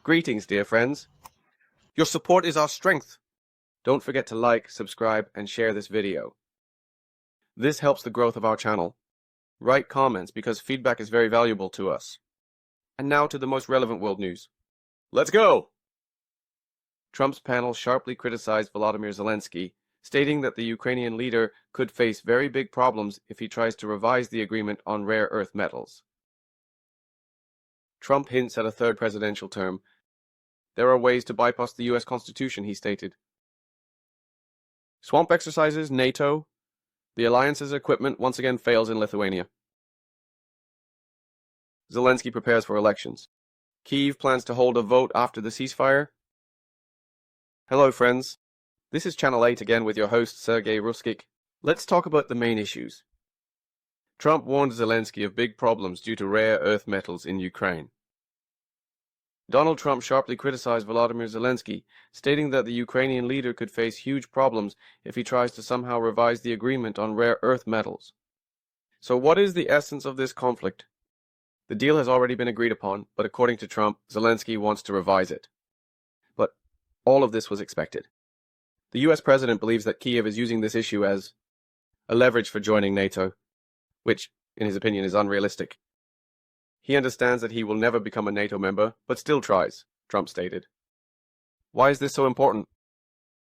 Greetings, dear friends. Your support is our strength. Don't forget to like, subscribe, and share this video. This helps the growth of our channel. Write comments because feedback is very valuable to us. And now to the most relevant world news. Let's go! Trump's panel sharply criticized Volodymyr Zelensky, stating that the Ukrainian leader could face very big problems if he tries to revise the agreement on rare earth metals. Trump hints at a third presidential term. There are ways to bypass the US Constitution, he stated. Swamp exercises, NATO. The alliance's equipment once again fails in Lithuania. Zelensky prepares for elections. Kyiv plans to hold a vote after the ceasefire. Hello, friends. This is Channel 8 again with your host, Sergei Ruskik. Let's talk about the main issues. Trump warned Zelensky of big problems due to rare earth metals in Ukraine. Donald Trump sharply criticized Volodymyr Zelensky, stating that the Ukrainian leader could face huge problems if he tries to somehow revise the agreement on rare earth metals. So what is the essence of this conflict? The deal has already been agreed upon, but according to Trump, Zelensky wants to revise it. But all of this was expected. The US president believes that Kyiv is using this issue as a leverage for joining NATO, which, in his opinion, is unrealistic. He understands that he will never become a NATO member, but still tries, Trump stated. Why is this so important?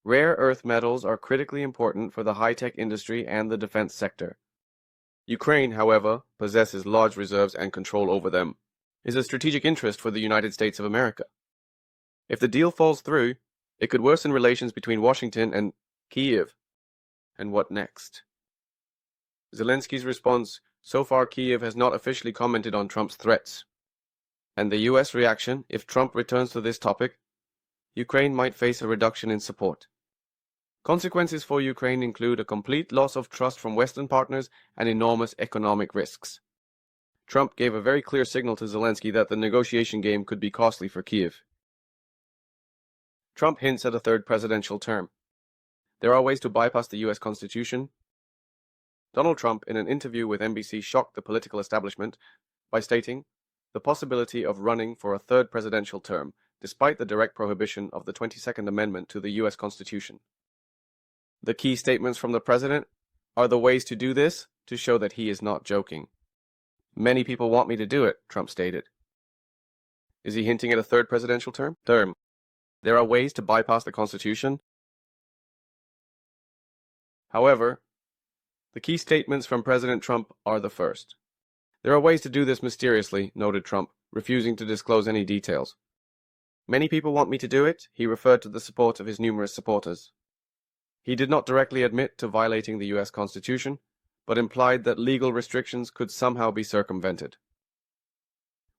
Rare earth metals are critically important for the high-tech industry and the defense sector. Ukraine, however, possesses large reserves and control over them, is a strategic interest for the United States of America. If the deal falls through, it could worsen relations between Washington and Kyiv. And what next? Zelensky's response: so far, Kyiv has not officially commented on Trump's threats. And the US reaction: if Trump returns to this topic, Ukraine might face a reduction in support. Consequences for Ukraine include a complete loss of trust from Western partners and enormous economic risks. Trump gave a very clear signal to Zelensky that the negotiation game could be costly for Kyiv. Trump hints at a third presidential term. There are ways to bypass the US Constitution. Donald Trump, in an interview with NBC, shocked the political establishment by stating the possibility of running for a third presidential term, despite the direct prohibition of the 22nd Amendment to the US Constitution. The key statements from the president are the ways to do this to show that he is not joking. Many people want me to do it, Trump stated. Is he hinting at a third presidential term? There are ways to bypass the Constitution. However, the key statements from President Trump are the first. There are ways to do this mysteriously, noted Trump, refusing to disclose any details. Many people want me to do it, he referred to the support of his numerous supporters. He did not directly admit to violating the US Constitution, but implied that legal restrictions could somehow be circumvented.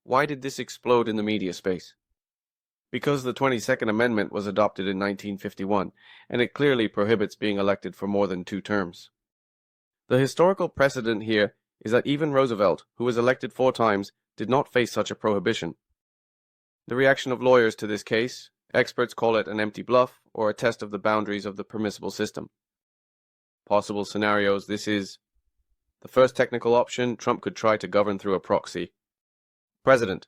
Why did this explode in the media space? Because the 22nd Amendment was adopted in 1951, and it clearly prohibits being elected for more than 2 terms. The historical precedent here is that even Roosevelt, who was elected 4 times, did not face such a prohibition. The reaction of lawyers to this case: experts call it an empty bluff or a test of the boundaries of the permissible system. Possible scenarios: this is the first technical option. Trump could try to govern through a proxy. President: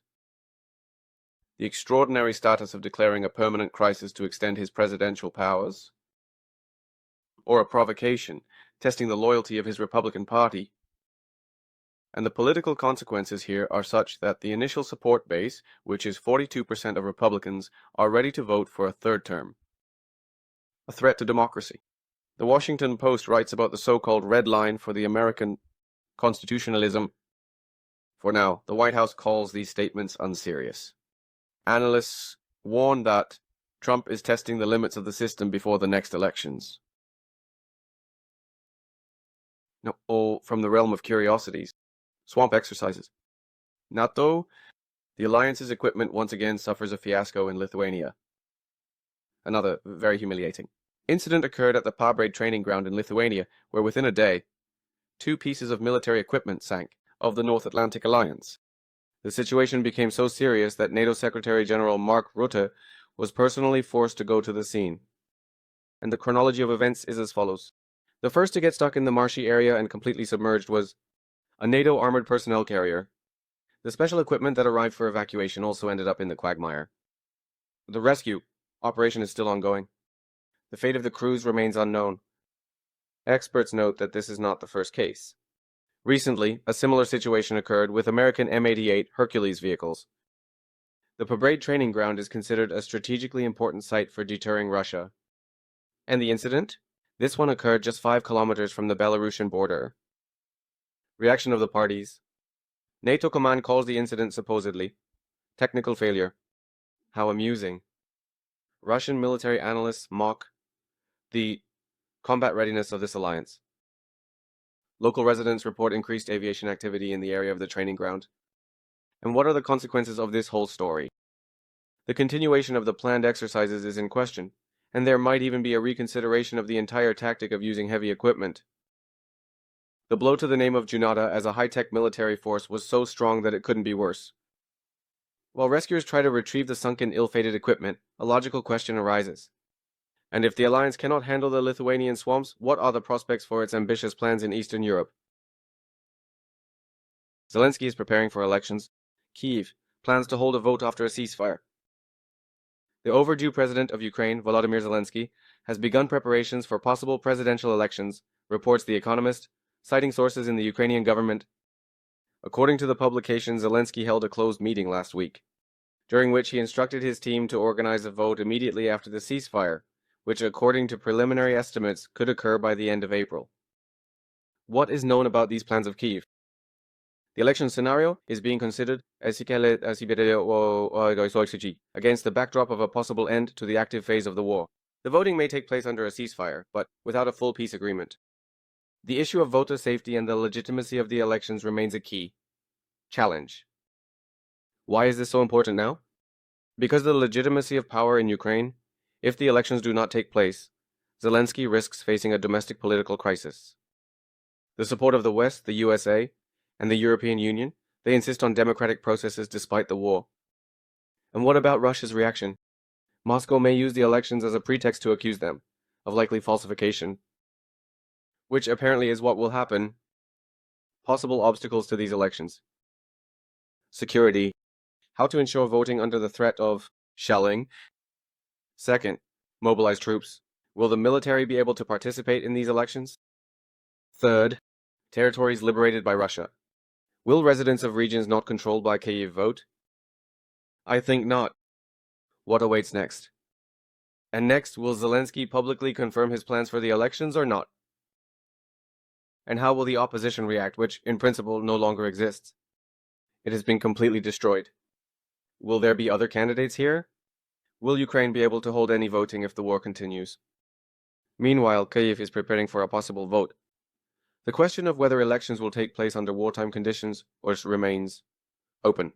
the extraordinary status of declaring a permanent crisis to extend his presidential powers. Or a provocation, testing the loyalty of his Republican Party. And the political consequences here are such that the initial support base, which is 42% of Republicans, are ready to vote for a third term. A threat to democracy. The Washington Post writes about the so-called red line for the American constitutionalism. For now, the White House calls these statements unserious. Analysts warn that Trump is testing the limits of the system before the next elections. Now, all from the realm of curiosities. Swamp exercises. NATO, the alliance's equipment once again suffers a fiasco in Lithuania. Another very humiliating incident occurred at the Pabrade training ground in Lithuania, where within a day, 2 pieces of military equipment sank of the North Atlantic Alliance. The situation became so serious that NATO Secretary General Mark Rutte was personally forced to go to the scene. and the chronology of events is as follows. The first to get stuck in the marshy area and completely submerged was a NATO armored personnel carrier. The special equipment that arrived for evacuation also ended up in the quagmire. The rescue operation is still ongoing. The fate of the crews remains unknown. Experts note that this is not the first case. Recently, a similar situation occurred with American M88 Hercules vehicles. The Pobrad training ground is considered a strategically important site for deterring Russia. And the incident? This one occurred just 5 kilometers from the Belarusian border. Reaction of the parties. NATO command calls the incident supposedly technical failure. How amusing. Russian military analysts mock the combat readiness of this alliance. Local residents report increased aviation activity in the area of the training ground. And what are the consequences of this whole story? The continuation of the planned exercises is in question, and there might even be a reconsideration of the entire tactic of using heavy equipment. The blow to the name of Junata as a high-tech military force was so strong that it couldn't be worse. While rescuers try to retrieve the sunken, ill-fated equipment, a logical question arises. And if the alliance cannot handle the Lithuanian swamps, what are the prospects for its ambitious plans in Eastern Europe? Zelensky is preparing for elections. Kyiv plans to hold a vote after a ceasefire. The overdue president of Ukraine, Volodymyr Zelensky, has begun preparations for possible presidential elections, reports The Economist, citing sources in the Ukrainian government. According to the publication, Zelensky held a closed meeting last week, during which he instructed his team to organize a vote immediately after the ceasefire, which according to preliminary estimates could occur by the end of April. What is known about these plans of Kyiv? The election scenario is being considered against the backdrop of a possible end to the active phase of the war. The voting may take place under a ceasefire, but without a full peace agreement. The issue of voter safety and the legitimacy of the elections remains a key challenge. Why is this so important now? Because the legitimacy of power in Ukraine, if the elections do not take place, Zelensky risks facing a domestic political crisis. The support of the West, the USA, and the European Union, they insist on democratic processes despite the war. And what about Russia's reaction? Moscow may use the elections as a pretext to accuse them of likely falsification, which apparently is what will happen. Possible obstacles to these elections. Security. How to ensure voting under the threat of shelling. Second, mobilize troops. Will the military be able to participate in these elections? Third, territories liberated by Russia. Will residents of regions not controlled by Kyiv vote? I think not. What awaits next? And next, will Zelensky publicly confirm his plans for the elections or not? And how will the opposition react, which, in principle, no longer exists? It has been completely destroyed. Will there be other candidates here? Will Ukraine be able to hold any voting if the war continues? Meanwhile, Kyiv is preparing for a possible vote. The question of whether elections will take place under wartime conditions or remains open.